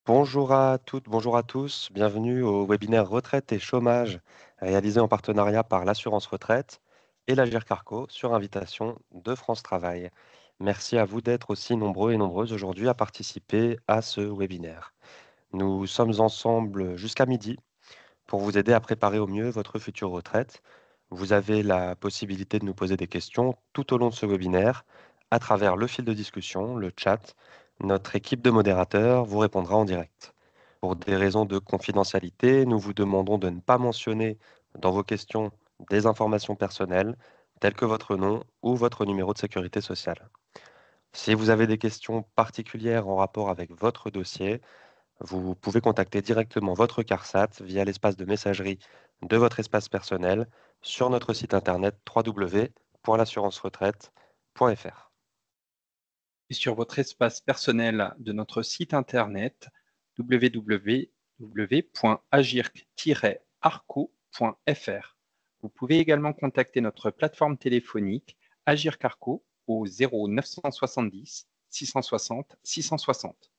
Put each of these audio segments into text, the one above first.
Bonjour à toutes, bonjour à tous. Bienvenue au webinaire Retraite et chômage réalisé en partenariat par l'Assurance Retraite et l'Agir Carco sur invitation de France Travail. Merci à vous d'être aussi nombreux et nombreuses aujourd'hui à participer à ce webinaire. Nous sommes ensemble jusqu'à midi pour vous aider à préparer au mieux votre future retraite. Vous avez la possibilité de nous poser des questions tout au long de ce webinaire à travers le fil de discussion, le chat. Notre équipe de modérateurs vous répondra en direct. Pour des raisons de confidentialité, nous vous demandons de ne pas mentionner dans vos questions des informations personnelles telles que votre nom ou votre numéro de sécurité sociale. Si vous avez des questions particulières en rapport avec votre dossier, vous pouvez contacter directement votre CARSAT via l'espace de messagerie de votre espace personnel sur notre site internet www.l'assurance-retraite.fr. Et sur votre espace personnel de notre site internet www.agirc-arco.fr. Vous pouvez également contacter notre plateforme téléphonique Agir Carco au 0 970 660 660.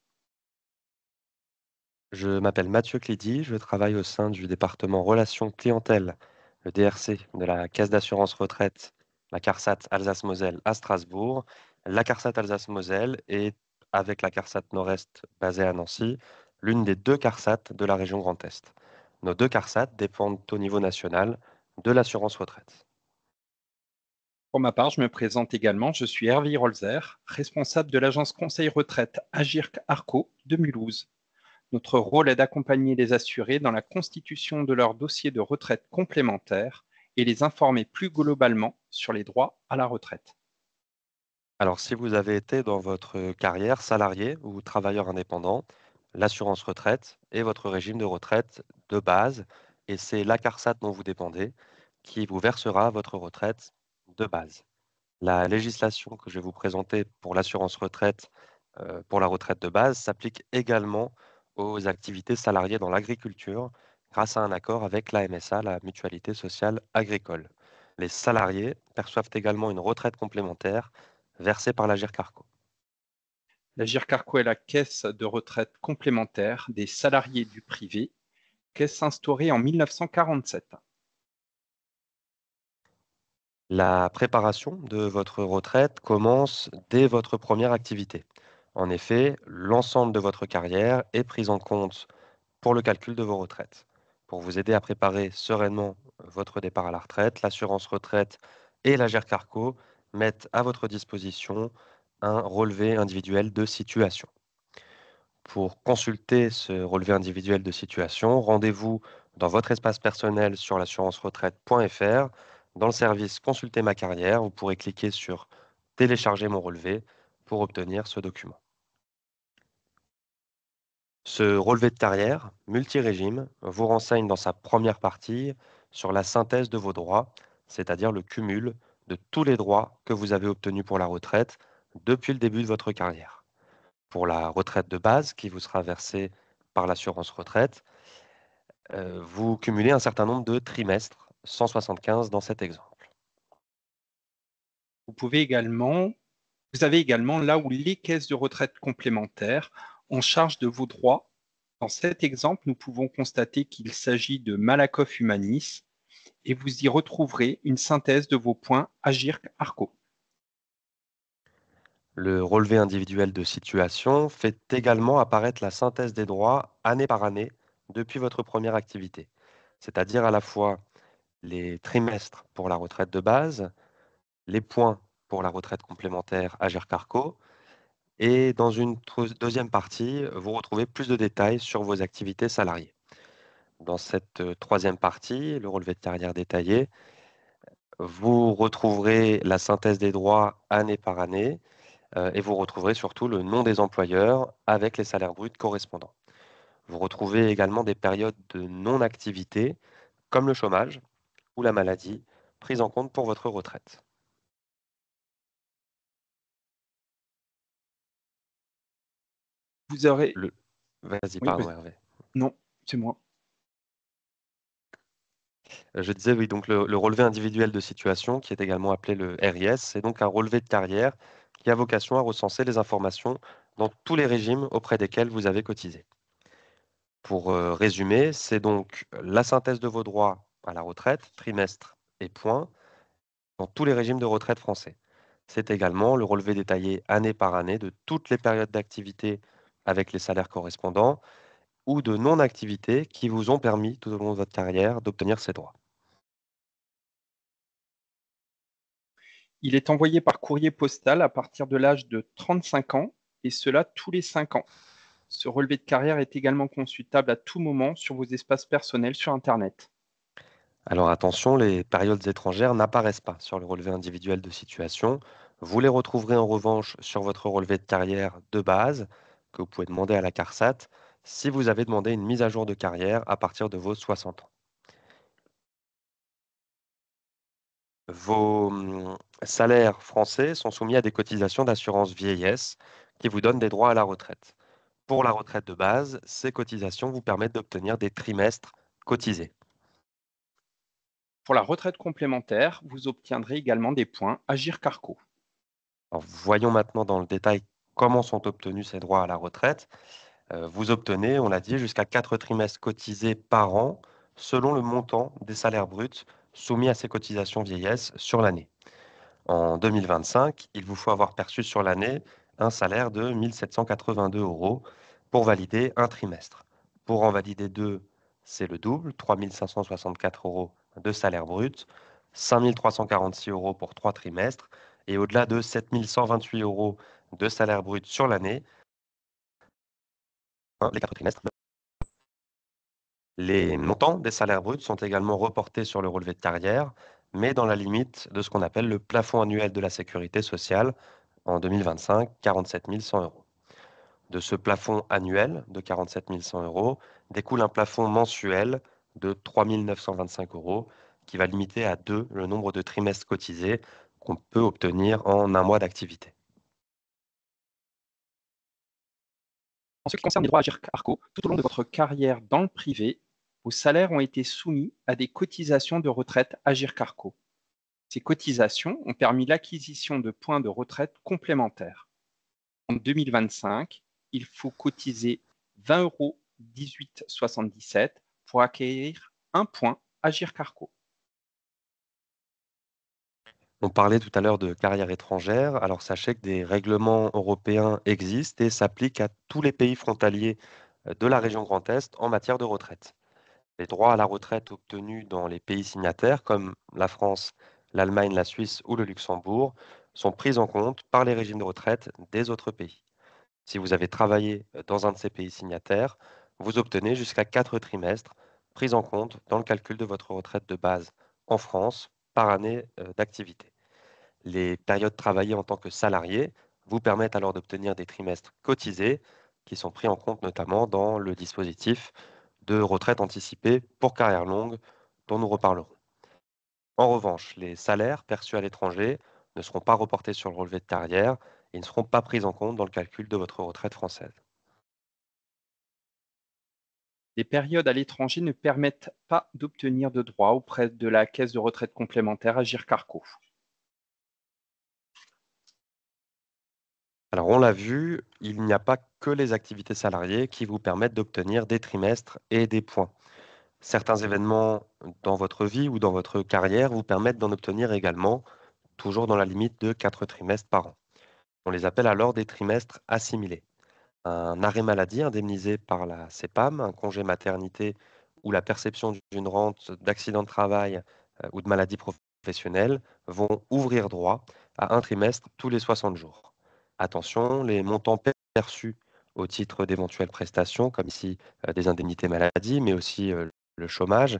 Je m'appelle Mathieu Clédy, je travaille au sein du département Relations Clientèle, le DRC de la Caisse d'assurance retraite, la CARSAT Alsace-Moselle à Strasbourg. La CARSAT Alsace-Moselle est, avec la CARSAT Nord-Est basée à Nancy, l'une des deux CARSAT de la région Grand Est. Nos deux CARSAT dépendent au niveau national de l'assurance retraite. Pour ma part, je me présente également. Je suis Hervé Rolzer, responsable de l'agence conseil retraite Agir Arco de Mulhouse. Notre rôle est d'accompagner les assurés dans la constitution de leur dossier de retraite complémentaire et les informer plus globalement sur les droits à la retraite. Alors, si vous avez été dans votre carrière salarié ou travailleur indépendant, l'assurance retraite est votre régime de retraite de base et c'est la CARSAT dont vous dépendez qui vous versera votre retraite de base. La législation que je vais vous présenter pour l'assurance retraite, pour la retraite de base, s'applique également aux activités salariées dans l'agriculture grâce à un accord avec la MSA, la Mutualité sociale agricole. Les salariés perçoivent également une retraite complémentaire versée par l'Agir Carco. La GIRCARCO est la caisse de retraite complémentaire des salariés du privé, caisse instaurée en 1947. La préparation de votre retraite commence dès votre première activité. En effet, l'ensemble de votre carrière est pris en compte pour le calcul de vos retraites. Pour vous aider à préparer sereinement votre départ à la retraite, l'assurance retraite et la GERCARCO mettent à votre disposition un relevé individuel de situation. Pour consulter ce relevé individuel de situation, rendez-vous dans votre espace personnel sur l'assurance-retraite.fr. Dans le service Consulter ma carrière, vous pourrez cliquer sur Télécharger mon relevé pour obtenir ce document. Ce relevé de carrière multirégime vous renseigne dans sa première partie sur la synthèse de vos droits, c'est-à-dire le cumul de tous les droits que vous avez obtenus pour la retraite depuis le début de votre carrière. Pour la retraite de base qui vous sera versée par l'assurance retraite, vous cumulez un certain nombre de trimestres, 175 dans cet exemple. Vous pouvez également, vous avez également là où les caisses de retraite complémentaires en charge de vos droits. Dans cet exemple, nous pouvons constater qu'il s'agit de Malakoff Humanis et vous y retrouverez une synthèse de vos points Agir Arco. Le relevé individuel de situation fait également apparaître la synthèse des droits année par année depuis votre première activité, c'est-à-dire à la fois les trimestres pour la retraite de base, les points pour la retraite complémentaire Agir Carco, et dans une deuxième partie, vous retrouvez plus de détails sur vos activités salariées. Dans cette troisième partie, le relevé de carrière détaillé, vous retrouverez la synthèse des droits année par année et vous retrouverez surtout le nom des employeurs avec les salaires bruts correspondants. Vous retrouvez également des périodes de non-activité comme le chômage ou la maladie prises en compte pour votre retraite. Vous aurez, Le... Vas-y, oui, pardon Hervé. non, c'est moi. Je disais oui, donc le relevé individuel de situation, qui est également appelé le RIS, c'est donc un relevé de carrière qui a vocation à recenser les informations dans tous les régimes auprès desquels vous avez cotisé. Pour résumer, c'est donc la synthèse de vos droits à la retraite, trimestre et points, dans tous les régimes de retraite français. C'est également le relevé détaillé année par année de toutes les périodes d'activité avec les salaires correspondants ou de non-activité qui vous ont permis tout au long de votre carrière d'obtenir ces droits. Il est envoyé par courrier postal à partir de l'âge de 35 ans, et cela tous les 5 ans. Ce relevé de carrière est également consultable à tout moment sur vos espaces personnels sur Internet. Alors attention, les périodes étrangères n'apparaissent pas sur le relevé individuel de situation. Vous les retrouverez en revanche sur votre relevé de carrière de base que vous pouvez demander à la CARSAT si vous avez demandé une mise à jour de carrière à partir de vos 60 ans. Vos salaires français sont soumis à des cotisations d'assurance vieillesse qui vous donnent des droits à la retraite. Pour la retraite de base, ces cotisations vous permettent d'obtenir des trimestres cotisés. Pour la retraite complémentaire, vous obtiendrez également des points Agir Carco. Alors, voyons maintenant dans le détail comment sont obtenus ces droits à la retraite. Vous obtenez, on l'a dit, jusqu'à 4 trimestres cotisés par an selon le montant des salaires bruts soumis à ces cotisations vieillesse sur l'année. En 2025, il vous faut avoir perçu sur l'année un salaire de 1 782 euros pour valider un trimestre. Pour en valider deux, c'est le double, 3 564 euros de salaire brut, 5 346 euros pour 3 trimestres, et au-delà de 7 128 euros de salaire brut sur l'année, les 4 trimestres. Les montants des salaires bruts sont également reportés sur le relevé de carrière, mais dans la limite de ce qu'on appelle le plafond annuel de la sécurité sociale, en 2025, 47 100 euros. De ce plafond annuel de 47 100 euros découle un plafond mensuel de 3 925 euros qui va limiter à 2 le nombre de trimestres cotisés qu'on peut obtenir en un mois d'activité. En ce qui concerne les droits Agir Carco, tout au long de votre carrière dans le privé, vos salaires ont été soumis à des cotisations de retraite Agir Carco. Ces cotisations ont permis l'acquisition de points de retraite complémentaires. En 2025, il faut cotiser 20,18 € pour acquérir un point Agir Carco. On parlait tout à l'heure de carrière étrangère. Alors sachez que des règlements européens existent et s'appliquent à tous les pays frontaliers de la région Grand Est en matière de retraite. Les droits à la retraite obtenus dans les pays signataires, comme la France, l'Allemagne, la Suisse ou le Luxembourg, sont pris en compte par les régimes de retraite des autres pays. Si vous avez travaillé dans un de ces pays signataires, vous obtenez jusqu'à 4 trimestres pris en compte dans le calcul de votre retraite de base en France par année d'activité. Les périodes travaillées en tant que salarié vous permettent alors d'obtenir des trimestres cotisés qui sont pris en compte notamment dans le dispositif de retraite anticipée pour carrière longue dont nous reparlerons. En revanche, les salaires perçus à l'étranger ne seront pas reportés sur le relevé de carrière et ne seront pas pris en compte dans le calcul de votre retraite française. Les périodes à l'étranger ne permettent pas d'obtenir de droits auprès de la caisse de retraite complémentaire Agir Carco. Alors on l'a vu, il n'y a pas que les activités salariées qui vous permettent d'obtenir des trimestres et des points. Certains événements dans votre vie ou dans votre carrière vous permettent d'en obtenir également, toujours dans la limite de 4 trimestres par an. On les appelle alors des trimestres assimilés. Un arrêt maladie indemnisé par la CEPAM, un congé maternité ou la perception d'une rente d'accident de travail ou de maladie professionnelle vont ouvrir droit à un trimestre tous les 60 jours. Attention, les montants perçus au titre d'éventuelles prestations, comme ici des indemnités maladie, mais aussi le chômage,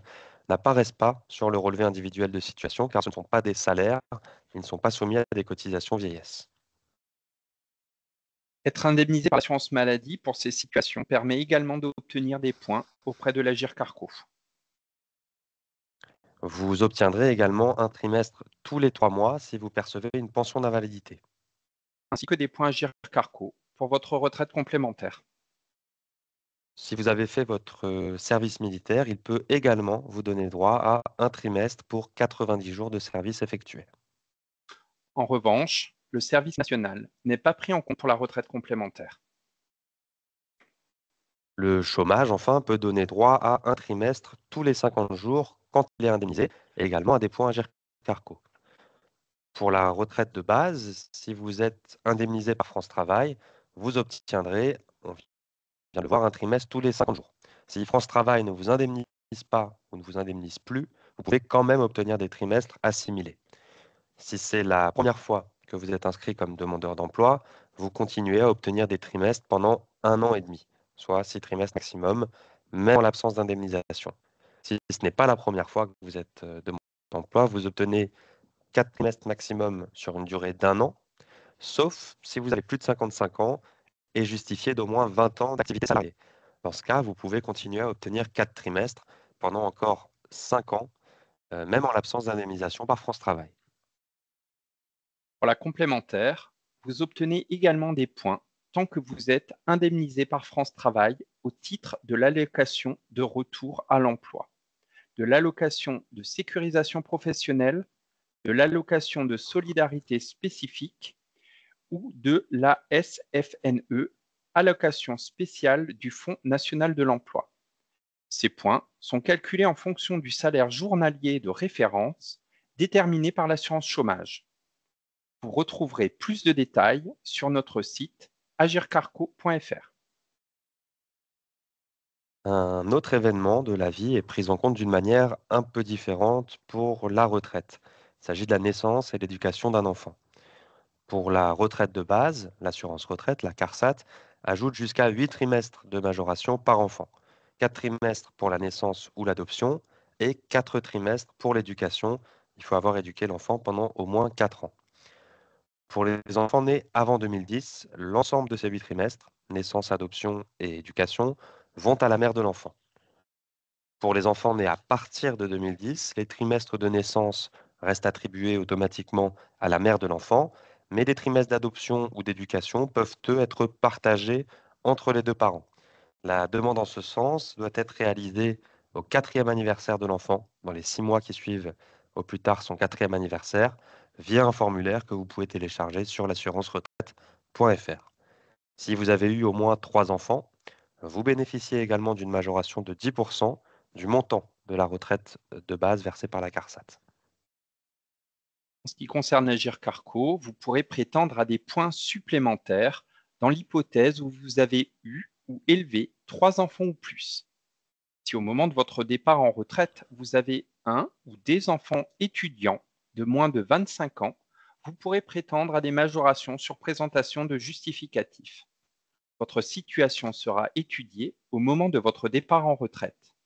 n'apparaissent pas sur le relevé individuel de situation car ce ne sont pas des salaires, ils ne sont pas soumis à des cotisations vieillesse. Être indemnisé par l'assurance maladie pour ces situations permet également d'obtenir des points auprès de l'Agir Carco, Vous obtiendrez également un trimestre tous les 3 mois si vous percevez une pension d'invalidité. ainsi que des points Agir Carco pour votre retraite complémentaire. Si vous avez fait votre service militaire, il peut également vous donner droit à un trimestre pour 90 jours de service effectué. En revanche, le service national n'est pas pris en compte pour la retraite complémentaire. Le chômage, enfin, peut donner droit à un trimestre tous les 50 jours quand il est indemnisé, et également à des points Agirc Arrco. Pour la retraite de base, si vous êtes indemnisé par France Travail, vous obtiendrez, on vient de le voir, un trimestre tous les 50 jours. Si France Travail ne vous indemnise pas ou ne vous indemnise plus, vous pouvez quand même obtenir des trimestres assimilés. Si c'est la première fois que vous êtes inscrit comme demandeur d'emploi, vous continuez à obtenir des trimestres pendant 1 an et demi, soit 6 trimestres maximum, même en l'absence d'indemnisation. Si ce n'est pas la première fois que vous êtes demandeur d'emploi, vous obtenez 4 trimestres maximum sur une durée d'1 an, sauf si vous avez plus de 55 ans et justifié d'au moins 20 ans d'activité salariée. Dans ce cas, vous pouvez continuer à obtenir 4 trimestres pendant encore 5 ans, même en l'absence d'indemnisation par France Travail. Pour la complémentaire, vous obtenez également des points tant que vous êtes indemnisé par France Travail au titre de l'allocation de retour à l'emploi, de l'allocation de sécurisation professionnelle, de l'allocation de solidarité spécifique ou de l'ASFNE, allocation spéciale du Fonds national de l'emploi. Ces points sont calculés en fonction du salaire journalier de référence déterminé par l'assurance chômage. Vous retrouverez plus de détails sur notre site agircarco.fr. Un autre événement de la vie est pris en compte d'une manière un peu différente pour la retraite. Il s'agit de la naissance et l'éducation d'un enfant. Pour la retraite de base, l'assurance retraite, la CARSAT, ajoute jusqu'à 8 trimestres de majoration par enfant. 4 trimestres pour la naissance ou l'adoption et 4 trimestres pour l'éducation. Il faut avoir éduqué l'enfant pendant au moins 4 ans. Pour les enfants nés avant 2010, l'ensemble de ces 8 trimestres, naissance, adoption et éducation, vont à la mère de l'enfant. Pour les enfants nés à partir de 2010, les trimestres de naissance restent attribués automatiquement à la mère de l'enfant, mais les trimestres d'adoption ou d'éducation peuvent, eux, être partagés entre les deux parents. La demande en ce sens doit être réalisée au 4e anniversaire de l'enfant, dans les 6 mois qui suivent au plus tard son 4e anniversaire, via un formulaire que vous pouvez télécharger sur l'assurance-retraite.fr. Si vous avez eu au moins 3 enfants, vous bénéficiez également d'une majoration de 10% du montant de la retraite de base versée par la CARSAT. En ce qui concerne Agir Carco, vous pourrez prétendre à des points supplémentaires dans l'hypothèse où vous avez eu ou élevé 3 enfants ou plus. Si au moment de votre départ en retraite, vous avez un ou des enfants étudiants de moins de 25 ans, vous pourrez prétendre à des majorations sur présentation de justificatifs. Votre situation sera étudiée au moment de votre départ en retraite.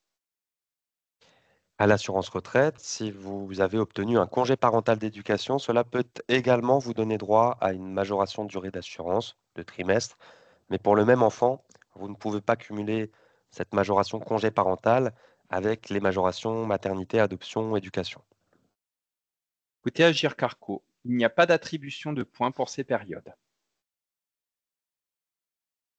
À l'assurance retraite, si vous avez obtenu un congé parental d'éducation, cela peut également vous donner droit à une majoration de durée d'assurance, de trimestre, mais pour le même enfant, vous ne pouvez pas cumuler cette majoration congé parental avec les majorations maternité, adoption, éducation. Côté Agir Carco, il n'y a pas d'attribution de points pour ces périodes.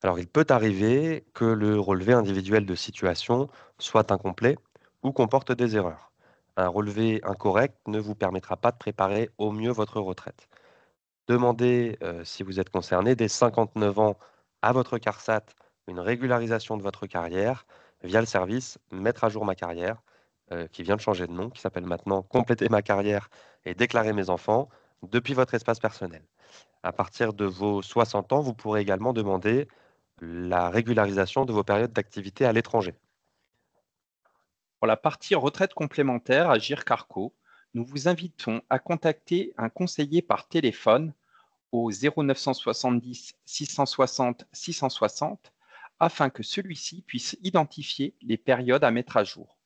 Alors, il peut arriver que le relevé individuel de situation soit incomplet ou comporte des erreurs. Un relevé incorrect ne vous permettra pas de préparer au mieux votre retraite. Demandez, si vous êtes concerné, dès 59 ans à votre CARSAT une régularisation de votre carrière via le service Mettre à jour ma carrière, qui vient de changer de nom, qui s'appelle maintenant Compléter ma carrière et déclarer mes enfants depuis votre espace personnel. À partir de vos 60 ans, vous pourrez également demander la régularisation de vos périodes d'activité à l'étranger. Pour la partie retraite complémentaire Agir Carco, nous vous invitons à contacter un conseiller par téléphone au 0970 660 660 afin que celui-ci puisse identifier les périodes à mettre à jour.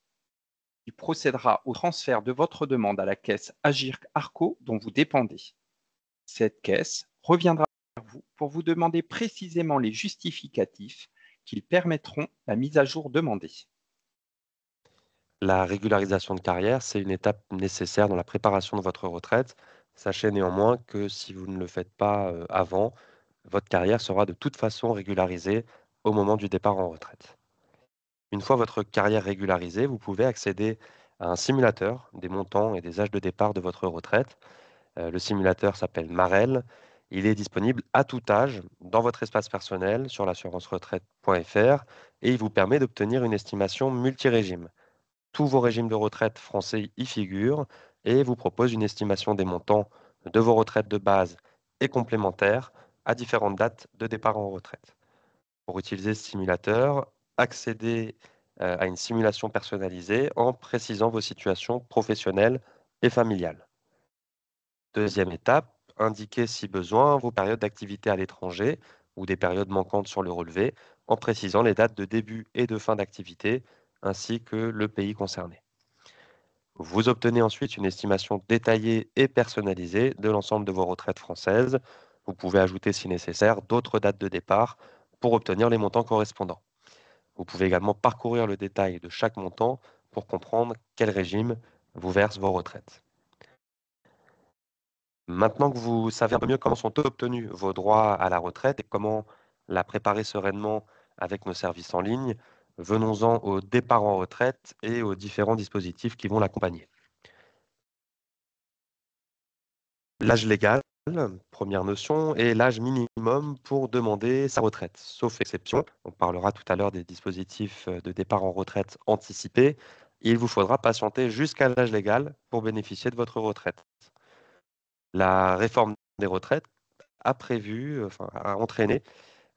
Il procédera au transfert de votre demande à la caisse Agir Arco dont vous dépendez. Cette caisse reviendra vers vous pour vous demander précisément les justificatifs qui permettront la mise à jour demandée. La régularisation de carrière, c'est une étape nécessaire dans la préparation de votre retraite. Sachez néanmoins que si vous ne le faites pas avant, votre carrière sera de toute façon régularisée au moment du départ en retraite. Une fois votre carrière régularisée, vous pouvez accéder à un simulateur des montants et des âges de départ de votre retraite. Le simulateur s'appelle Marel. Il est disponible à tout âge dans votre espace personnel sur l'assurance-retraite.fr et il vous permet d'obtenir une estimation multirégime. Tous vos régimes de retraite français y figurent et vous propose une estimation des montants de vos retraites de base et complémentaires à différentes dates de départ en retraite. Pour utiliser ce simulateur, accédez à une simulation personnalisée en précisant vos situations professionnelles et familiales. Deuxième étape, indiquez si besoin vos périodes d'activité à l'étranger ou des périodes manquantes sur le relevé en précisant les dates de début et de fin d'activité ainsi que le pays concerné. Vous obtenez ensuite une estimation détaillée et personnalisée de l'ensemble de vos retraites françaises. Vous pouvez ajouter, si nécessaire, d'autres dates de départ pour obtenir les montants correspondants. Vous pouvez également parcourir le détail de chaque montant pour comprendre quel régime vous verse vos retraites. Maintenant que vous savez un peu mieux comment sont obtenus vos droits à la retraite et comment la préparer sereinement avec nos services en ligne, venons-en au départ en retraite et aux différents dispositifs qui vont l'accompagner. L'âge légal, première notion, est l'âge minimum pour demander sa retraite, sauf exception. On parlera tout à l'heure des dispositifs de départ en retraite anticipé. Il vous faudra patienter jusqu'à l'âge légal pour bénéficier de votre retraite. La réforme des retraites a prévu, a entraîné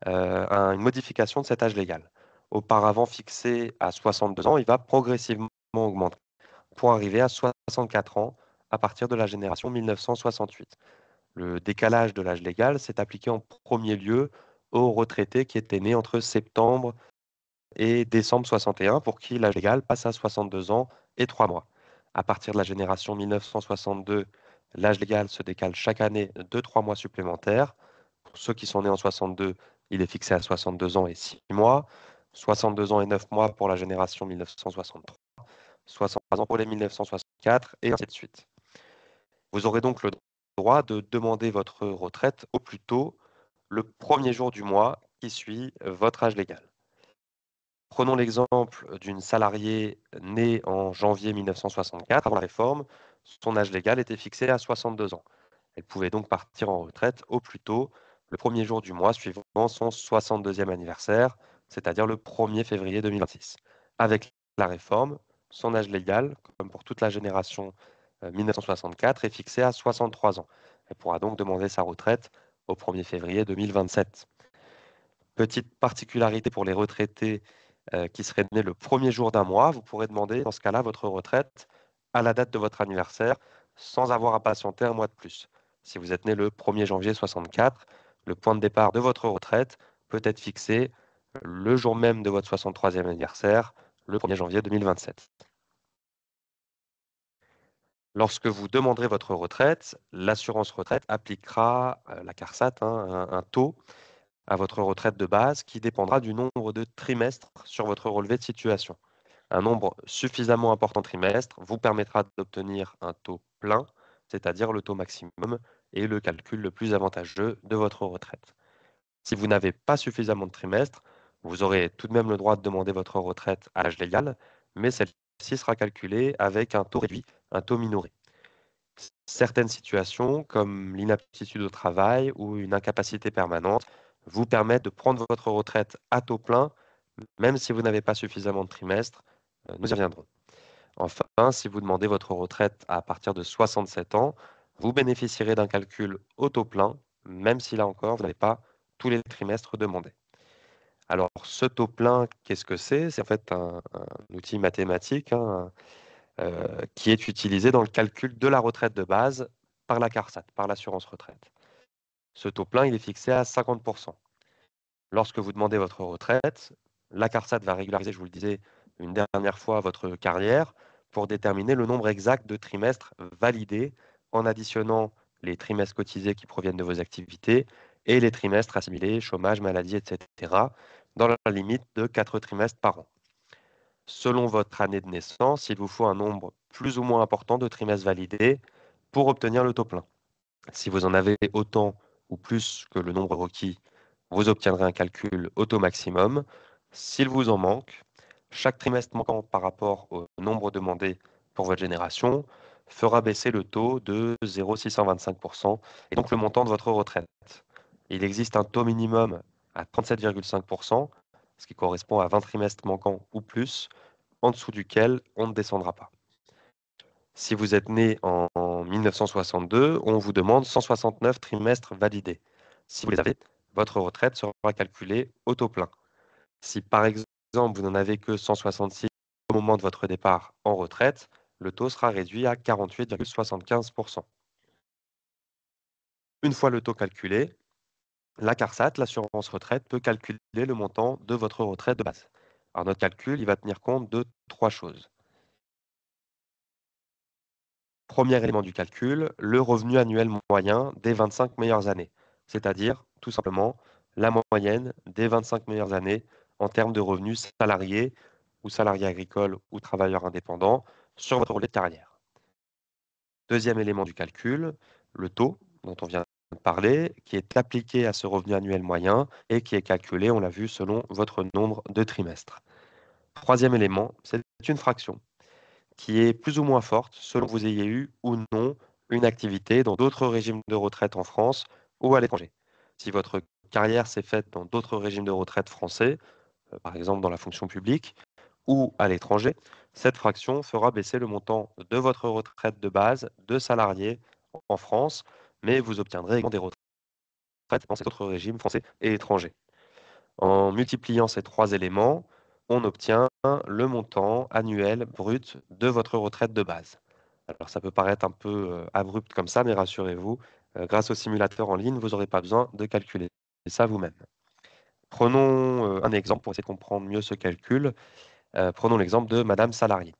une modification de cet âge légal. Auparavant fixé à 62 ans, il va progressivement augmenter pour arriver à 64 ans à partir de la génération 1968. Le décalage de l'âge légal s'est appliqué en premier lieu aux retraités qui étaient nés entre septembre et décembre 61, pour qui l'âge légal passe à 62 ans et 3 mois. À partir de la génération 1962, l'âge légal se décale chaque année de 3 mois supplémentaires. Pour ceux qui sont nés en 62, il est fixé à 62 ans et 6 mois, 62 ans et 9 mois pour la génération 1963, 63 ans pour les 1964 et ainsi de suite. Vous aurez donc le droit de demander votre retraite au plus tôt le premier jour du mois qui suit votre âge légal. Prenons l'exemple d'une salariée née en janvier 1964, avant la réforme. Son âge légal était fixé à 62 ans. Elle pouvait donc partir en retraite au plus tôt le premier jour du mois suivant son 62e anniversaire, c'est-à-dire le 1er février 2026. Avec la réforme, son âge légal, comme pour toute la génération 1964, est fixé à 63 ans. Elle pourra donc demander sa retraite au 1er février 2027. Petite particularité pour les retraités qui seraient nés le premier jour d'un mois, vous pourrez demander dans ce cas-là votre retraite à la date de votre anniversaire sans avoir à patienter un mois de plus. Si vous êtes né le 1er janvier 64, le point de départ de votre retraite peut être fixé le jour même de votre 63e anniversaire, le 1er janvier 2027. Lorsque vous demanderez votre retraite, l'assurance retraite appliquera la CARSAT, un taux à votre retraite de base qui dépendra du nombre de trimestres sur votre relevé de situation. Un nombre suffisamment important de trimestres vous permettra d'obtenir un taux plein, c'est-à-dire le taux maximum et le calcul le plus avantageux de votre retraite. Si vous n'avez pas suffisamment de trimestres, vous aurez tout de même le droit de demander votre retraite à l'âge légal, mais celle-ci sera calculée avec un taux réduit, un taux minoré. Certaines situations, comme l'inaptitude au travail ou une incapacité permanente, vous permettent de prendre votre retraite à taux plein, même si vous n'avez pas suffisamment de trimestres. Nous y reviendrons. Enfin, si vous demandez votre retraite à partir de 67 ans, vous bénéficierez d'un calcul au taux plein, même si là encore, vous n'avez pas tous les trimestres demandés. Alors, ce taux plein, qu'est-ce que c'est? C'est en fait un outil mathématique, qui est utilisé dans le calcul de la retraite de base par la CARSAT, par l'assurance retraite. Ce taux plein, il est fixé à 50%. Lorsque vous demandez votre retraite, la CARSAT va régulariser, je vous le disais une dernière fois, votre carrière pour déterminer le nombre exact de trimestres validés en additionnant les trimestres cotisés qui proviennent de vos activités et les trimestres assimilés, chômage, maladie, etc., dans la limite de 4 trimestres par an. Selon votre année de naissance, il vous faut un nombre plus ou moins important de trimestres validés pour obtenir le taux plein. Si vous en avez autant ou plus que le nombre requis, vous obtiendrez un calcul au taux maximum. S'il vous en manque, chaque trimestre manquant par rapport au nombre demandé pour votre génération fera baisser le taux de 0,625% et donc le montant de votre retraite. Il existe un taux minimum à 37,5%, ce qui correspond à 20 trimestres manquants ou plus, en dessous duquel on ne descendra pas. Si vous êtes né en 1962, on vous demande 169 trimestres validés. Si vous les avez, votre retraite sera calculée au taux plein. Si par exemple vous n'en avez que 166 au moment de votre départ en retraite, le taux sera réduit à 48,75%. Une fois le taux calculé, la CARSAT, l'assurance retraite, peut calculer le montant de votre retraite de base. Alors notre calcul, il va tenir compte de trois choses. Premier élément du calcul, le revenu annuel moyen des 25 meilleures années, c'est-à-dire tout simplement la moyenne des 25 meilleures années en termes de revenus salariés ou salariés agricoles ou travailleurs indépendants sur votre rôle de carrière. Deuxième élément du calcul, le taux dont on vient de parler, qui est appliqué à ce revenu annuel moyen et qui est calculé, on l'a vu, selon votre nombre de trimestres. Troisième élément, c'est une fraction qui est plus ou moins forte selon que vous ayez eu ou non une activité dans d'autres régimes de retraite en France ou à l'étranger. Si votre carrière s'est faite dans d'autres régimes de retraite français, par exemple dans la fonction publique ou à l'étranger, cette fraction fera baisser le montant de votre retraite de base de salarié en France, mais vous obtiendrez également des retraites dans ces autres régimes français et étrangers. En multipliant ces trois éléments, on obtient le montant annuel brut de votre retraite de base. Alors ça peut paraître un peu abrupt comme ça, mais rassurez-vous, grâce au simulateur en ligne, vous n'aurez pas besoin de calculer ça vous-même. Prenons un exemple pour essayer de comprendre mieux ce calcul. Prenons l'exemple de Madame Salarié.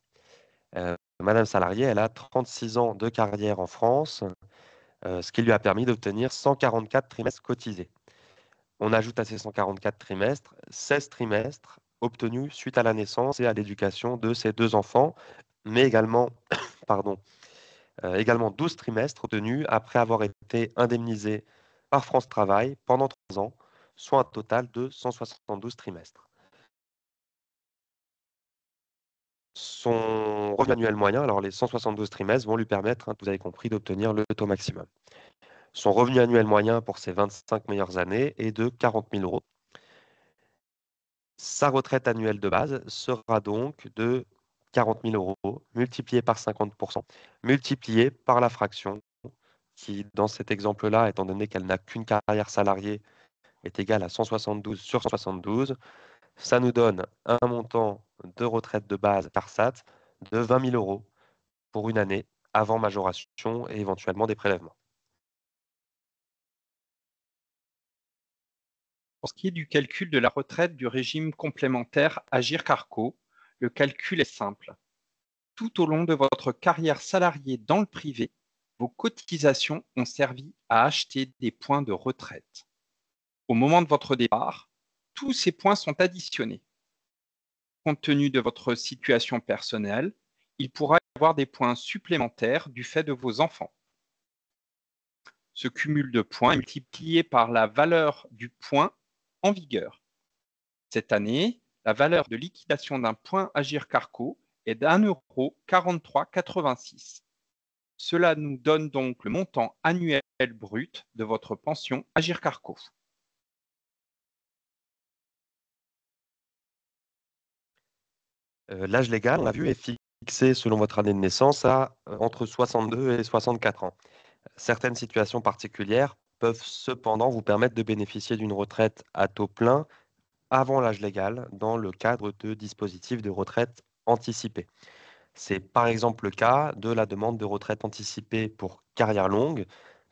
Madame Salarié, elle a 36 ans de carrière en France, ce qui lui a permis d'obtenir 144 trimestres cotisés. On ajoute à ces 144 trimestres 16 trimestres obtenus suite à la naissance et à l'éducation de ses deux enfants, mais également, pardon, également 12 trimestres obtenus après avoir été indemnisé par France Travail pendant 3 ans, soit un total de 172 trimestres. Son revenu annuel moyen, alors les 172 trimestres vont lui permettre, vous avez compris, d'obtenir le taux maximum. Son revenu annuel moyen pour ses 25 meilleures années est de 40 000 euros. Sa retraite annuelle de base sera donc de 40 000 euros multiplié par 50%, multiplié par la fraction qui, dans cet exemple-là, étant donné qu'elle n'a qu'une carrière salariée, est égale à 172 sur 172. Ça nous donne un montant de retraite de base CARSAT de 20 000 euros pour une année avant majoration et éventuellement des prélèvements. Pour ce qui est du calcul de la retraite du régime complémentaire Agirc-Arrco, le calcul est simple. Tout au long de votre carrière salariée dans le privé, vos cotisations ont servi à acheter des points de retraite. Au moment de votre départ, tous ces points sont additionnés. Compte tenu de votre situation personnelle, il pourra y avoir des points supplémentaires du fait de vos enfants. Ce cumul de points est multiplié par la valeur du point en vigueur. Cette année, la valeur de liquidation d'un point Agirc-Arrco est d'1,4386 €. Cela nous donne donc le montant annuel brut de votre pension Agirc-Arrco. L'âge légal, on l'a vu, est fixé selon votre année de naissance à entre 62 et 64 ans. Certaines situations particulières peuvent cependant vous permettre de bénéficier d'une retraite à taux plein avant l'âge légal dans le cadre de dispositifs de retraite anticipée. C'est par exemple le cas de la demande de retraite anticipée pour carrière longue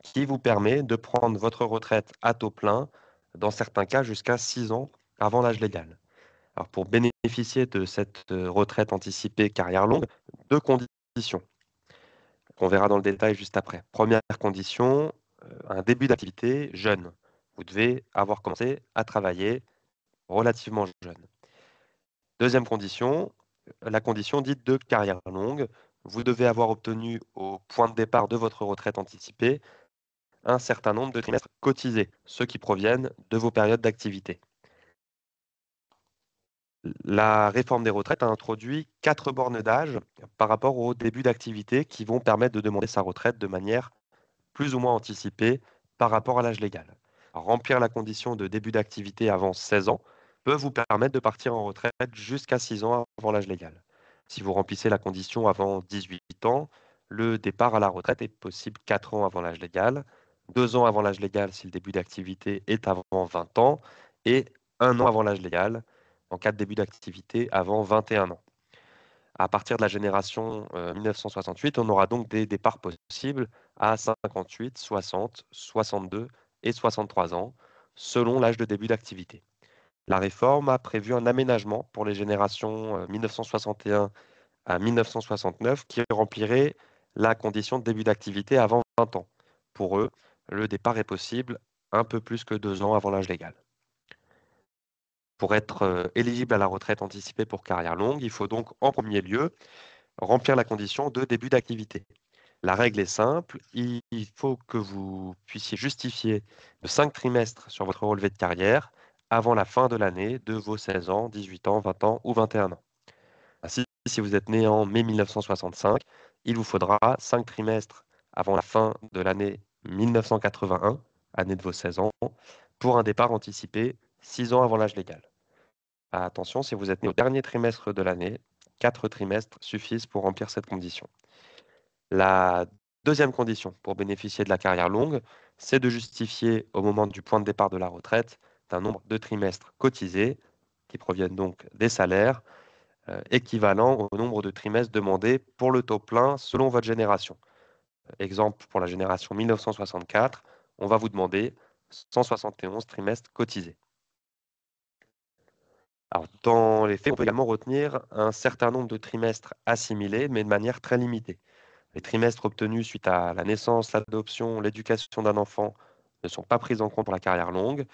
qui vous permet de prendre votre retraite à taux plein, dans certains cas jusqu'à 6 ans avant l'âge légal. Alors pour bénéficier de cette retraite anticipée carrière longue, deux conditions qu'on verra dans le détail juste après. Première condition, un début d'activité jeune. Vous devez avoir commencé à travailler relativement jeune. Deuxième condition, la condition dite de carrière longue. Vous devez avoir obtenu au point de départ de votre retraite anticipée un certain nombre de trimestres cotisés, ceux qui proviennent de vos périodes d'activité. La réforme des retraites a introduit 4 bornes d'âge par rapport au début d'activité qui vont permettre de demander sa retraite de manière plus ou moins anticipée par rapport à l'âge légal. Alors, remplir la condition de début d'activité avant 16 ans peut vous permettre de partir en retraite jusqu'à 6 ans avant l'âge légal. Si vous remplissez la condition avant 18 ans, le départ à la retraite est possible 4 ans avant l'âge légal, 2 ans avant l'âge légal si le début d'activité est avant 20 ans, et 1 an avant l'âge légal en cas de début d'activité avant 21 ans. À partir de la génération 1968, on aura donc des départs possibles à 58, 60, 62 et 63 ans, selon l'âge de début d'activité. La réforme a prévu un aménagement pour les générations 1961 à 1969 qui rempliraient la condition de début d'activité avant 20 ans. Pour eux, le départ est possible un peu plus que 2 ans avant l'âge légal. Pour être éligible à la retraite anticipée pour carrière longue, il faut donc en premier lieu remplir la condition de début d'activité. La règle est simple, il faut que vous puissiez justifier de 5 trimestres sur votre relevé de carrière avant la fin de l'année de vos 16 ans, 18 ans, 20 ans ou 21 ans. Ainsi, si vous êtes né en mai 1965, il vous faudra 5 trimestres avant la fin de l'année 1981, année de vos 16 ans, pour un départ anticipé 6 ans avant l'âge légal. Attention, si vous êtes né au dernier trimestre de l'année, 4 trimestres suffisent pour remplir cette condition. La deuxième condition pour bénéficier de la carrière longue, c'est de justifier au moment du point de départ de la retraite d'un nombre de trimestres cotisés, qui proviennent donc des salaires, équivalent au nombre de trimestres demandés pour le taux plein selon votre génération. Exemple, pour la génération 1964, on va vous demander 171 trimestres cotisés. Alors, dans les faits, on peut également retenir un certain nombre de trimestres assimilés, mais de manière très limitée. Les trimestres obtenus suite à la naissance, l'adoption, l'éducation d'un enfant ne sont pas pris en compte pour la carrière longue.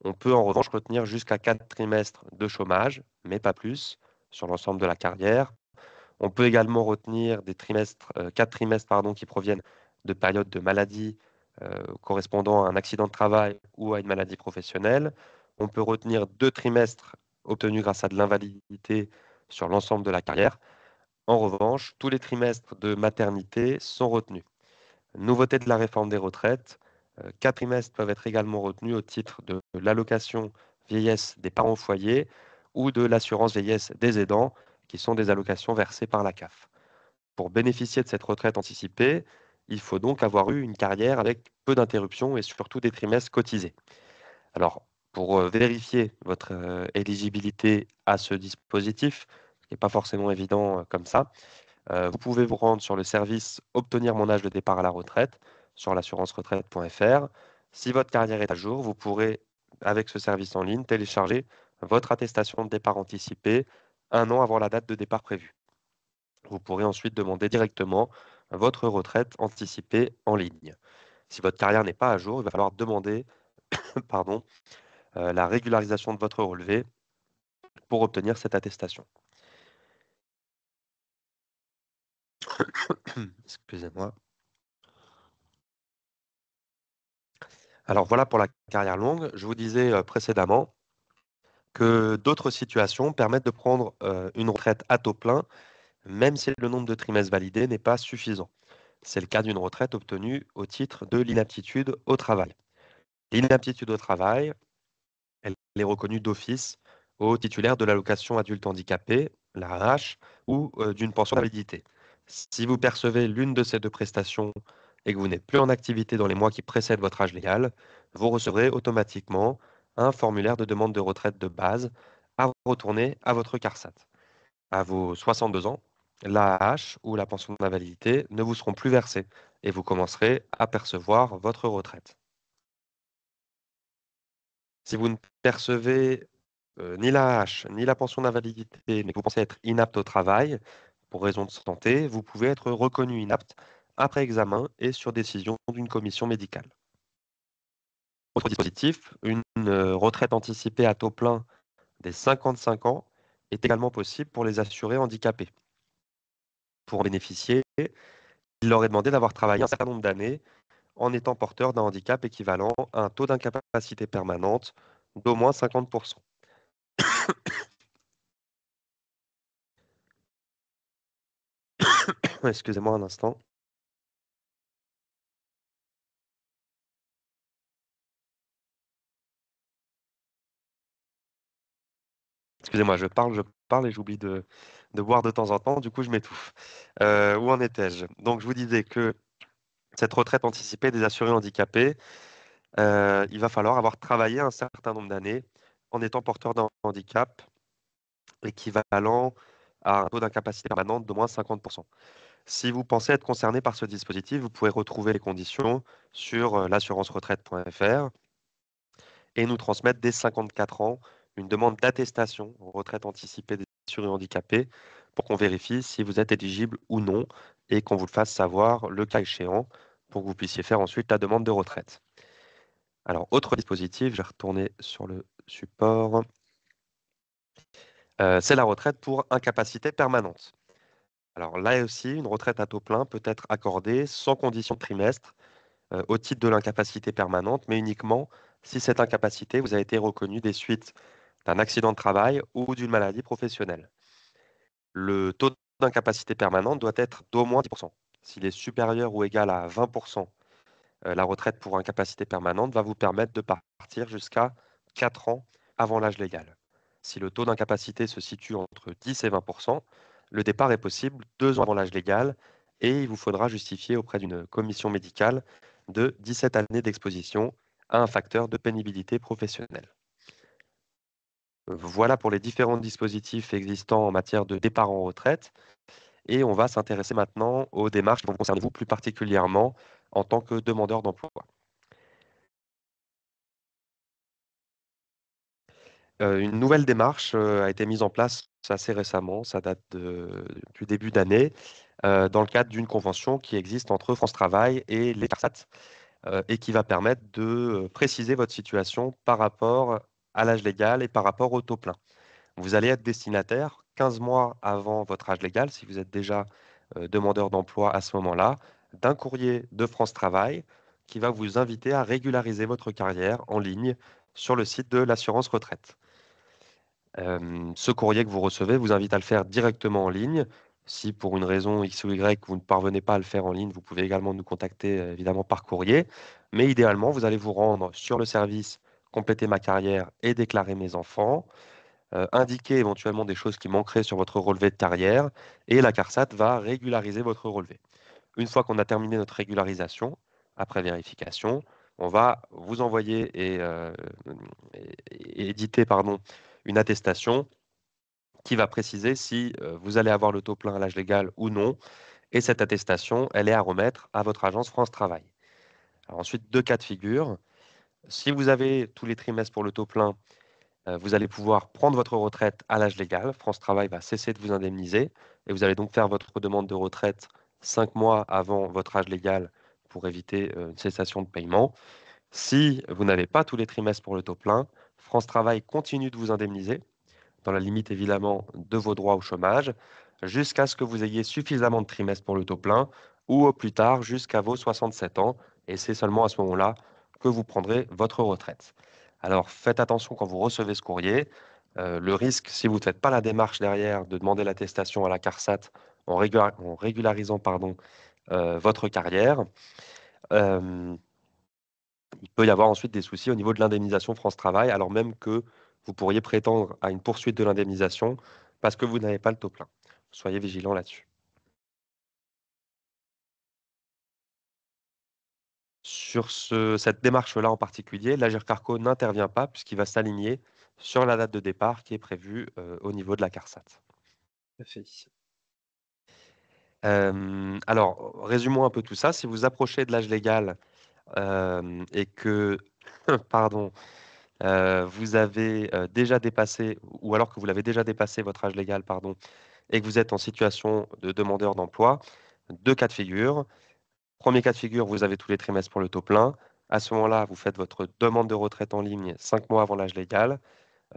On peut en revanche retenir jusqu'à 4 trimestres de chômage, mais pas plus, sur l'ensemble de la carrière. On peut également retenir des trimestres, 4 trimestres qui proviennent de périodes de maladie correspondant à un accident de travail ou à une maladie professionnelle. On peut retenir 2 trimestres obtenus grâce à de l'invalidité sur l'ensemble de la carrière. En revanche, tous les trimestres de maternité sont retenus. Nouveauté de la réforme des retraites, 4 trimestres peuvent être également retenus au titre de l'allocation vieillesse des parents au foyer ou de l'assurance vieillesse des aidants, qui sont des allocations versées par la CAF. Pour bénéficier de cette retraite anticipée, il faut donc avoir eu une carrière avec peu d'interruptions et surtout des trimestres cotisés. Alors, pour vérifier votre éligibilité à ce dispositif, ce qui n'est pas forcément évident comme ça, vous pouvez vous rendre sur le service Obtenir mon âge de départ à la retraite sur l'assurance-retraite.fr. Si votre carrière est à jour, vous pourrez, avec ce service en ligne, télécharger votre attestation de départ anticipé 1 an avant la date de départ prévue. Vous pourrez ensuite demander directement votre retraite anticipée en ligne. Si votre carrière n'est pas à jour, il va falloir demander pardon, la régularisation de votre relevé pour obtenir cette attestation. Excusez-moi. Alors voilà pour la carrière longue. Je vous disais précédemment que d'autres situations permettent de prendre une retraite à taux plein, même si le nombre de trimestres validés n'est pas suffisant. C'est le cas d'une retraite obtenue au titre de l'inaptitude au travail. L'inaptitude au travail, elle est reconnue d'office aux titulaires de l'allocation adulte handicapé, l'AAH, ou d'une pension d'invalidité. Si vous percevez l'une de ces deux prestations et que vous n'êtes plus en activité dans les mois qui précèdent votre âge légal, vous recevrez automatiquement un formulaire de demande de retraite de base à retourner à votre CARSAT. À vos 62 ans, l'AAH ou la pension d'invalidité ne vous seront plus versées et vous commencerez à percevoir votre retraite. Si vous ne percevez ni l'AAH, ni la pension d'invalidité, mais que vous pensez être inapte au travail pour raison de santé, vous pouvez être reconnu inapte après examen et sur décision d'une commission médicale. Autre dispositif, une retraite anticipée à taux plein des 55 ans est également possible pour les assurés handicapés. Pour en bénéficier, il leur est demandé d'avoir travaillé un certain nombre d'années en étant porteur d'un handicap équivalent à un taux d'incapacité permanente d'au moins 50%. Excusez-moi un instant. Excusez-moi, je parle et j'oublie de boire de temps en temps, du coup je m'étouffe. Où en étais-je? Donc je vous disais que cette retraite anticipée des assurés handicapés, il va falloir avoir travaillé un certain nombre d'années en étant porteur d'un handicap équivalent à un taux d'incapacité permanente d'au moins 50%. Si vous pensez être concerné par ce dispositif, vous pouvez retrouver les conditions sur l'assurance-retraite.fr et nous transmettre dès 54 ans une demande d'attestation en retraite anticipée des assurés handicapés pour qu'on vérifie si vous êtes éligible ou non et qu'on vous le fasse savoir le cas échéant pour que vous puissiez faire ensuite la demande de retraite. Alors, autre dispositif, je vais retourner sur le support, c'est la retraite pour incapacité permanente. Alors là aussi, une retraite à taux plein peut être accordée sans condition de trimestre au titre de l'incapacité permanente, mais uniquement si cette incapacité vous a été reconnue des suites d'un accident de travail ou d'une maladie professionnelle. Le taux d'incapacité permanente doit être d'au moins 10%. S'il est supérieur ou égal à 20%, la retraite pour incapacité permanente va vous permettre de partir jusqu'à 4 ans avant l'âge légal. Si le taux d'incapacité se situe entre 10 et 20%, le départ est possible 2 ans avant l'âge légal et il vous faudra justifier auprès d'une commission médicale de 17 années d'exposition à un facteur de pénibilité professionnelle. Voilà pour les différents dispositifs existants en matière de départ en retraite. Et on va s'intéresser maintenant aux démarches qui vont concerner vous plus particulièrement en tant que demandeur d'emploi. Une nouvelle démarche a été mise en place assez récemment, ça date du début d'année, dans le cadre d'une convention qui existe entre France Travail et les CARSAT, et qui va permettre de préciser votre situation par rapport à l'âge légal et par rapport au taux plein. Vous allez être destinataire 15 mois avant votre âge légal, si vous êtes déjà demandeur d'emploi à ce moment-là, d'un courrier de France Travail qui va vous inviter à régulariser votre carrière en ligne sur le site de l'assurance retraite. Ce courrier que vous recevez vous invite à le faire directement en ligne. Si pour une raison X ou Y, vous ne parvenez pas à le faire en ligne, vous pouvez également nous contacter évidemment par courrier. Mais idéalement, vous allez vous rendre sur le service Compléter ma carrière et déclarer mes enfants, indiquer éventuellement des choses qui manqueraient sur votre relevé de carrière et la CARSAT va régulariser votre relevé. Une fois qu'on a terminé notre régularisation, après vérification, on va vous envoyer et éditer pardon, une attestation qui va préciser si vous allez avoir le taux plein à l'âge légal ou non. Et cette attestation, elle est à remettre à votre agence France Travail. Alors ensuite, deux cas de figure. Si vous avez tous les trimestres pour le taux plein, vous allez pouvoir prendre votre retraite à l'âge légal. France Travail va cesser de vous indemniser et vous allez donc faire votre demande de retraite 5 mois avant votre âge légal pour éviter une cessation de paiement. Si vous n'avez pas tous les trimestres pour le taux plein, France Travail continue de vous indemniser, dans la limite évidemment de vos droits au chômage, jusqu'à ce que vous ayez suffisamment de trimestres pour le taux plein ou au plus tard jusqu'à vos 67 ans. Et c'est seulement à ce moment-là que vous prendrez votre retraite. Alors faites attention quand vous recevez ce courrier. Le risque, si vous ne faites pas la démarche derrière de demander l'attestation à la CARSAT en régularisant votre carrière, euh, il peut y avoir ensuite des soucis au niveau de l'indemnisation France Travail, alors même que vous pourriez prétendre à une poursuite de l'indemnisation parce que vous n'avez pas le taux plein. Soyez vigilants là-dessus. Sur cette démarche-là en particulier, l'Agir Carco n'intervient pas puisqu'il va s'aligner sur la date de départ qui est prévue au niveau de la CARSAT. Tout à fait. Alors, résumons un peu tout ça. Si vous approchez de l'âge légal et que, pardon, vous avez déjà dépassé, ou alors que vous l'avez déjà dépassé votre âge légal, pardon, et que vous êtes en situation de demandeur d'emploi, deux cas de figure. Premier cas de figure, vous avez tous les trimestres pour le taux plein. À ce moment-là, vous faites votre demande de retraite en ligne 5 mois avant l'âge légal.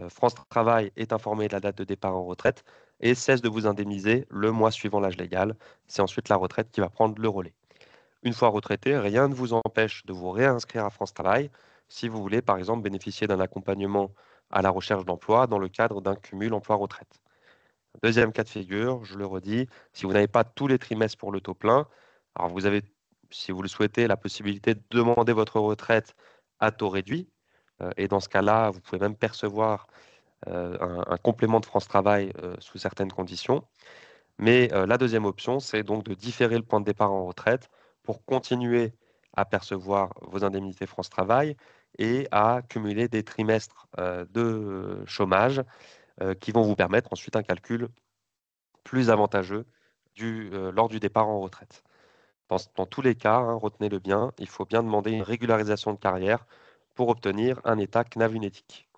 France Travail est informé de la date de départ en retraite et cesse de vous indemniser le mois suivant l'âge légal. C'est ensuite la retraite qui va prendre le relais. Une fois retraité, rien ne vous empêche de vous réinscrire à France Travail si vous voulez, par exemple, bénéficier d'un accompagnement à la recherche d'emploi dans le cadre d'un cumul emploi-retraite. Deuxième cas de figure, je le redis, si vous n'avez pas tous les trimestres pour le taux plein, alors vous avez, si vous le souhaitez, la possibilité de demander votre retraite à taux réduit. Et dans ce cas-là, vous pouvez même percevoir un complément de France Travail sous certaines conditions. Mais la deuxième option, c'est donc de différer le point de départ en retraite pour continuer à percevoir vos indemnités France Travail et à cumuler des trimestres de chômage qui vont vous permettre ensuite un calcul plus avantageux lors du départ en retraite. Dans tous les cas, hein, retenez-le bien, il faut bien demander une régularisation de carrière pour obtenir un état CNAV-UNETIC.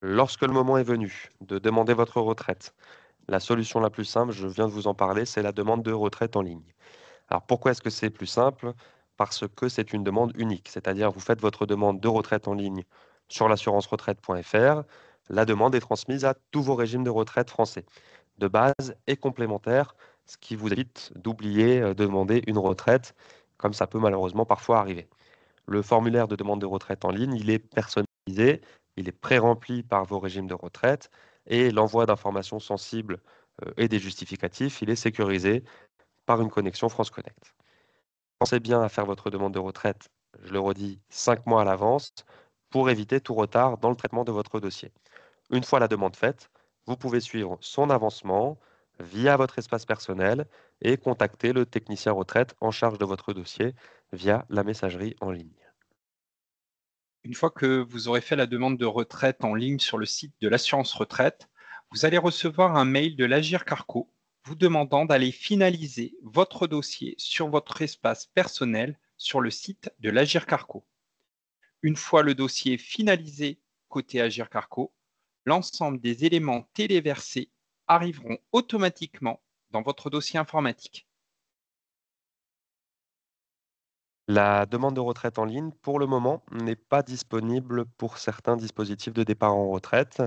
Lorsque le moment est venu de demander votre retraite, la solution la plus simple, je viens de vous en parler, c'est la demande de retraite en ligne. Alors pourquoi est-ce que c'est plus simple? Parce que c'est une demande unique, c'est-à-dire vous faites votre demande de retraite en ligne sur l'assurance-retraite.fr. La demande est transmise à tous vos régimes de retraite français, de base et complémentaires, ce qui vous évite d'oublier de demander une retraite, comme ça peut malheureusement parfois arriver. Le formulaire de demande de retraite en ligne, il est personnalisé, il est pré-rempli par vos régimes de retraite et l'envoi d'informations sensibles et des justificatifs, il est sécurisé par une connexion France Connect. Pensez bien à faire votre demande de retraite, je le redis, 5 mois à l'avance pour éviter tout retard dans le traitement de votre dossier. Une fois la demande faite, vous pouvez suivre son avancement via votre espace personnel et contacter le technicien retraite en charge de votre dossier via la messagerie en ligne. Une fois que vous aurez fait la demande de retraite en ligne sur le site de l'assurance retraite, vous allez recevoir un mail de l'Agir Carco vous demandant d'aller finaliser votre dossier sur votre espace personnel sur le site de l'Agir Carco. Une fois le dossier finalisé côté Agir Carco, l'ensemble des éléments téléversés arriveront automatiquement dans votre dossier informatique. La demande de retraite en ligne, pour le moment, n'est pas disponible pour certains dispositifs de départ en retraite.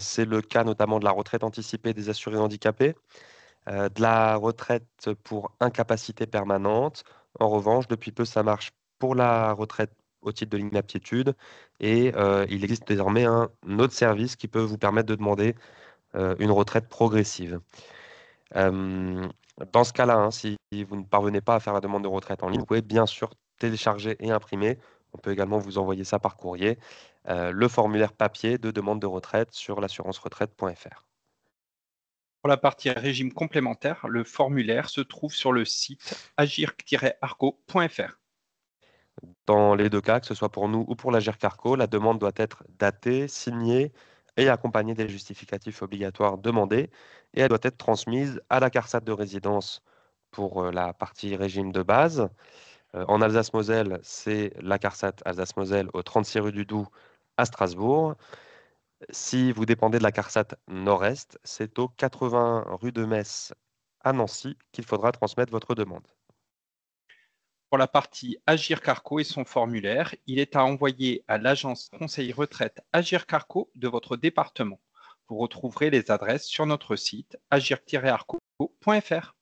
C'est le cas notamment de la retraite anticipée des assurés handicapés, de la retraite pour incapacité permanente. En revanche, depuis peu, ça marche pour la retraite au titre de l'inaptitude et il existe désormais un autre service qui peut vous permettre de demander une retraite progressive. Hem, Dans ce cas-là, hein, si vous ne parvenez pas à faire la demande de retraite en ligne, vous pouvez bien sûr télécharger et imprimer, on peut également vous envoyer ça par courrier, le formulaire papier de demande de retraite sur l'assurance-retraite.fr. Pour la partie régime complémentaire, le formulaire se trouve sur le site agir-arco.fr. Dans les 2 cas, que ce soit pour nous ou pour l'Agirc Arco, la demande doit être datée, signée et accompagnée des justificatifs obligatoires demandés et elle doit être transmise à la CARSAT de résidence pour, la partie régime de base. En Alsace-Moselle, c'est la CARSAT Alsace-Moselle au 36 rue du Doubs à Strasbourg. Si vous dépendez de la CARSAT Nord-Est, c'est au 80 rue de Metz à Nancy qu'il faudra transmettre votre demande. Pour la partie Agir Carco et son formulaire, il est à envoyer à l'agence conseil retraite Agir Carco de votre département. Vous retrouverez les adresses sur notre site agir-arco.fr.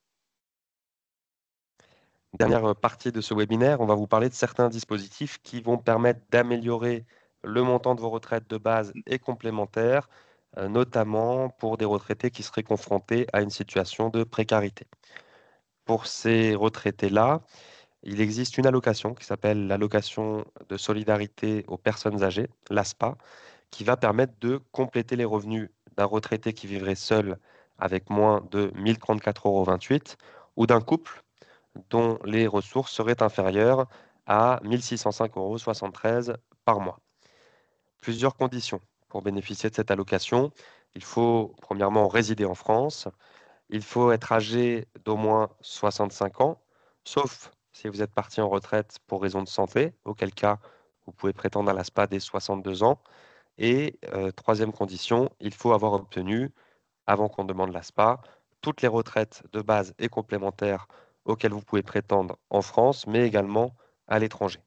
Dernière partie de ce webinaire, on va vous parler de certains dispositifs qui vont permettre d'améliorer le montant de vos retraites de base et complémentaires, notamment pour des retraités qui seraient confrontés à une situation de précarité. Pour ces retraités-là, il existe une allocation qui s'appelle l'allocation de solidarité aux personnes âgées, l'ASPA, qui va permettre de compléter les revenus d'un retraité qui vivrait seul avec moins de 1 034,28 € ou d'un couple dont les ressources seraient inférieures à 1 605,73 € par mois. Plusieurs conditions pour bénéficier de cette allocation. Il faut premièrement résider en France, il faut être âgé d'au moins 65 ans, sauf si vous êtes parti en retraite pour raison de santé, auquel cas vous pouvez prétendre à l'ASPA dès 62 ans. Et troisième condition, il faut avoir obtenu, avant qu'on demande l'ASPA, toutes les retraites de base et complémentaires auxquelles vous pouvez prétendre en France, mais également à l'étranger.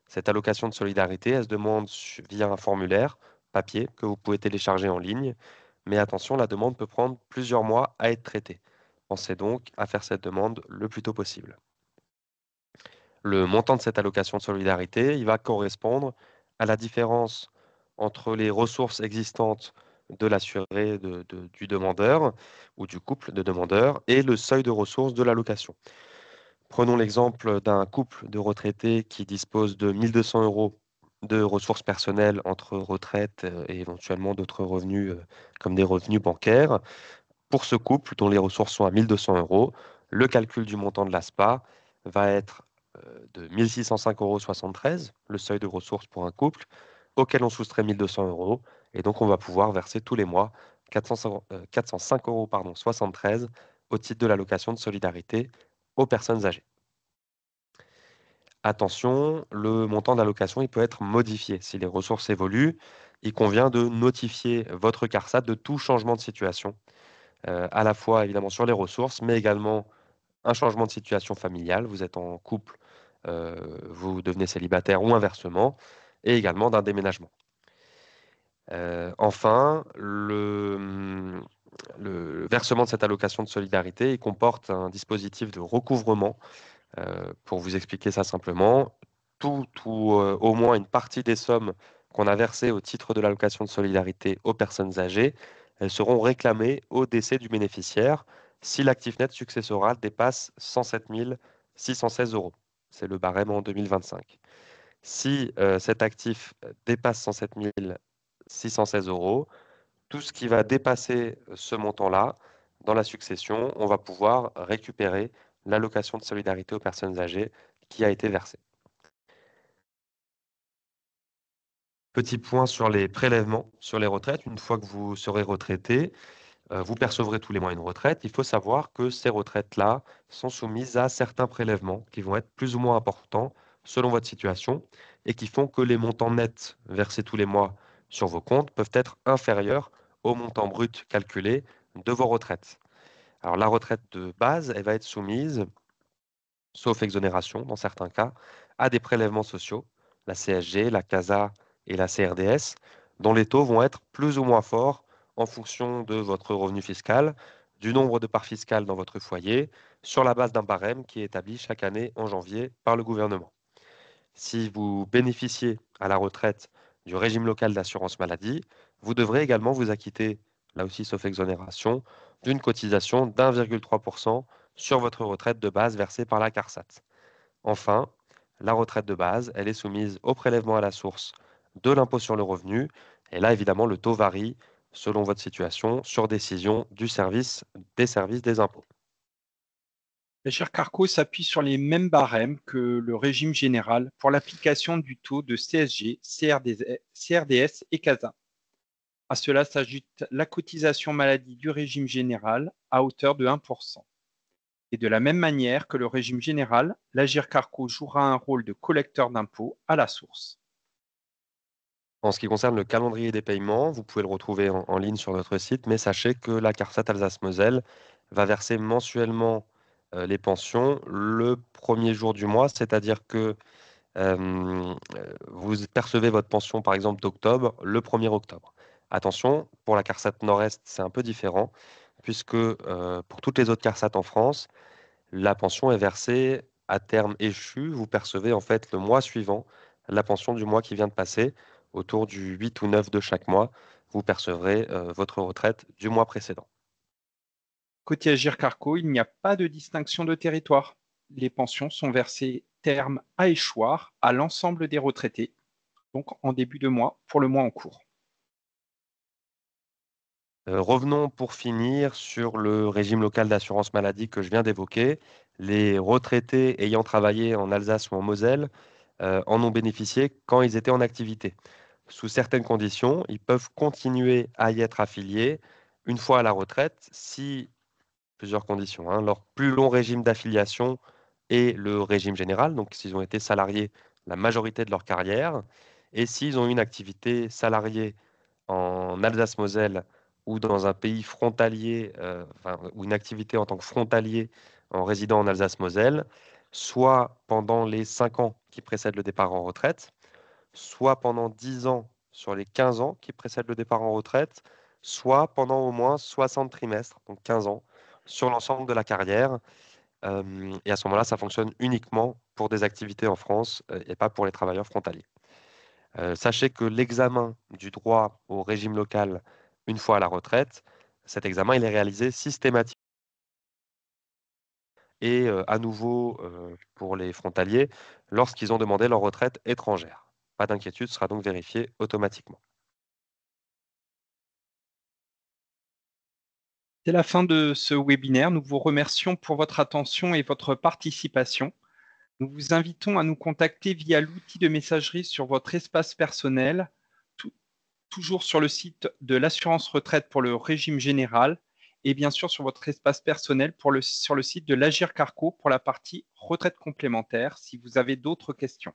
Cette allocation de solidarité, elle se demande via un formulaire papier que vous pouvez télécharger en ligne. Mais attention, la demande peut prendre plusieurs mois à être traitée. Pensez donc à faire cette demande le plus tôt possible. Le montant de cette allocation de solidarité, il va correspondre à la différence entre les ressources existantes de l'assuré du demandeur ou du couple de demandeurs et le seuil de ressources de l'allocation. Prenons l'exemple d'un couple de retraités qui dispose de 1 200 euros de ressources personnelles entre retraite et éventuellement d'autres revenus comme des revenus bancaires. Pour ce couple dont les ressources sont à 1 200 euros, le calcul du montant de l'ASPA va être de 1 605,73 euros, le seuil de ressources pour un couple, auquel on soustrait 1 200 euros. Et donc, on va pouvoir verser tous les mois 405,73 euros au titre de l'allocation de solidarité aux personnes âgées. Attention, le montant de l'allocation il peut être modifié. Si les ressources évoluent, il convient de notifier votre CARSAT de tout changement de situation, à la fois évidemment sur les ressources, mais également un changement de situation familiale. Vous êtes en couple, vous devenez célibataire ou inversement, et également d'un déménagement. Enfin, le versement de cette allocation de solidarité il comporte un dispositif de recouvrement. Pour vous expliquer ça simplement, tout ou au moins une partie des sommes qu'on a versées au titre de l'allocation de solidarité aux personnes âgées, elles seront réclamées au décès du bénéficiaire si l'actif net successoral dépasse 107 616 euros. C'est le barème en 2025. Si cet actif dépasse 107 616 euros, tout ce qui va dépasser ce montant-là, dans la succession, on va pouvoir récupérer l'allocation de solidarité aux personnes âgées qui a été versée. Petit point sur les prélèvements sur les retraites. Une fois que vous serez retraité, vous percevrez tous les mois une retraite. Il faut savoir que ces retraites-là sont soumises à certains prélèvements qui vont être plus ou moins importants selon votre situation et qui font que les montants nets versés tous les mois sur vos comptes peuvent être inférieurs au montant brut calculé de vos retraites. Alors la retraite de base, elle va être soumise, sauf exonération dans certains cas, à des prélèvements sociaux, la CSG, la CASA et la CRDS, dont les taux vont être plus ou moins forts en fonction de votre revenu fiscal, du nombre de parts fiscales dans votre foyer, sur la base d'un barème qui est établi chaque année en janvier par le gouvernement. Si vous bénéficiez à la retraite du régime local d'assurance maladie, vous devrez également vous acquitter, là aussi sauf exonération, d'une cotisation d'1,3% sur votre retraite de base versée par la CARSAT. Enfin, la retraite de base, elle est soumise au prélèvement à la source de l'impôt sur le revenu. Et là, évidemment, le taux varie selon votre situation sur décision des services des impôts. L'Agirc Arrco s'appuie sur les mêmes barèmes que le régime général pour l'application du taux de CSG, CRDS et CASA. À cela s'ajoute la cotisation maladie du régime général à hauteur de 1%. Et de la même manière que le régime général, l'Agirc Arrco jouera un rôle de collecteur d'impôts à la source. En ce qui concerne le calendrier des paiements, vous pouvez le retrouver en ligne sur notre site, mais sachez que la CARSAT Alsace-Moselle va verser mensuellement les pensions le premier jour du mois, c'est-à-dire que vous percevez votre pension, par exemple, d'octobre, le 1er octobre. Attention, pour la CARSAT Nord-Est, c'est un peu différent, puisque pour toutes les autres CARSAT en France, la pension est versée à terme échu. Vous percevez en fait le mois suivant la pension du mois qui vient de passer. Autour du 8 ou 9 de chaque mois, vous percevrez votre retraite du mois précédent. Côté Agirc Arrco, il n'y a pas de distinction de territoire. Les pensions sont versées terme à échoir à l'ensemble des retraités, donc en début de mois pour le mois en cours. Revenons pour finir sur le régime local d'assurance maladie que je viens d'évoquer. Les retraités ayant travaillé en Alsace ou en Moselle en ont bénéficié quand ils étaient en activité. Sous certaines conditions, ils peuvent continuer à y être affiliés une fois à la retraite si plusieurs conditions, hein, leur plus long régime d'affiliation est le régime général, donc s'ils ont été salariés la majorité de leur carrière, et s'ils ont une activité salariée en Alsace-Moselle ou dans un pays frontalier, ou une activité en tant que frontalier en résidant en Alsace-Moselle, soit pendant les 5 ans qui précèdent le départ en retraite, soit pendant 10 ans sur les 15 ans qui précèdent le départ en retraite, soit pendant au moins 60 trimestres, donc 15 ans, sur l'ensemble de la carrière. Et à ce moment-là, ça fonctionne uniquement pour des activités en France et pas pour les travailleurs frontaliers. Sachez que l'examen du droit au régime local Une fois à la retraite, cet examen il est réalisé systématiquement et à nouveau, pour les frontaliers, lorsqu'ils ont demandé leur retraite étrangère. Pas d'inquiétude, ce sera donc vérifié automatiquement. C'est la fin de ce webinaire. Nous vous remercions pour votre attention et votre participation. Nous vous invitons à nous contacter via l'outil de messagerie sur votre espace personnel, tou- toujours sur le site de l'assurance retraite pour le régime général et bien sûr sur votre espace personnel sur le site de l'Agir Carco pour la partie retraite complémentaire si vous avez d'autres questions.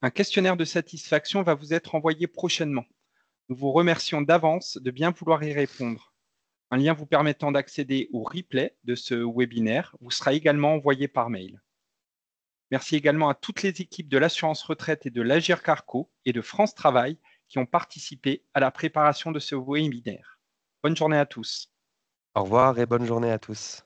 Un questionnaire de satisfaction va vous être envoyé prochainement. Nous vous remercions d'avance de bien vouloir y répondre. Un lien vous permettant d'accéder au replay de ce webinaire vous sera également envoyé par mail. Merci également à toutes les équipes de l'assurance retraite et de l'Agir Carco et de France Travail qui ont participé à la préparation de ce webinaire. Bonne journée à tous. Au revoir et bonne journée à tous.